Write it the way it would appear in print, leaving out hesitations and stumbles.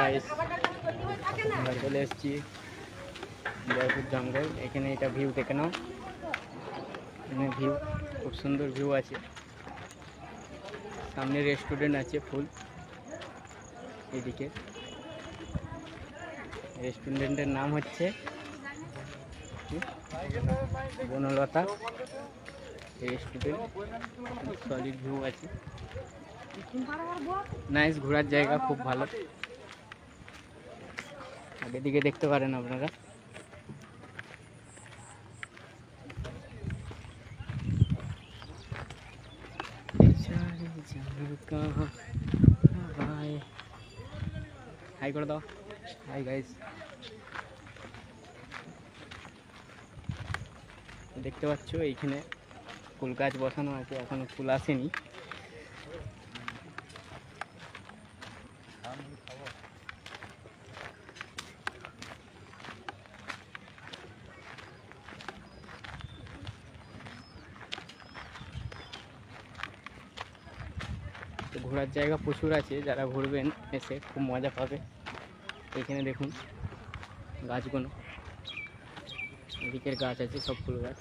Guys আমরা চলে এসেছি জয়পুর জঙ্গল। এখানে এটা ভিউ দেখে নাও, এখানে ভিউ খুব সুন্দর ভিউ আছে। সামনে রেস্টুরেন্ট আছে ফুল, এদিকে রেস্টুরেন্টের নাম হচ্ছে বনলতা রেস্টুরেন্ট। সলিড ভিউ আছে, নাইস ঘোরার জায়গা, খুব ভালো। আগের দিকে দেখতে পারেন আপনারা। হাই করে দাও, হাই গাইস। দেখতে পাচ্ছ এইখানে ফুল গাছ বসানো আছে, এখনো ফুল আসেনি। তো ঘোরার জায়গা প্রচুর আছে, যারা ঘুরবেন এসে খুব মজা পাবে। এখানে দেখুন গাছগুলো, এদিকের গাছ আছে সব ফুল গাছ।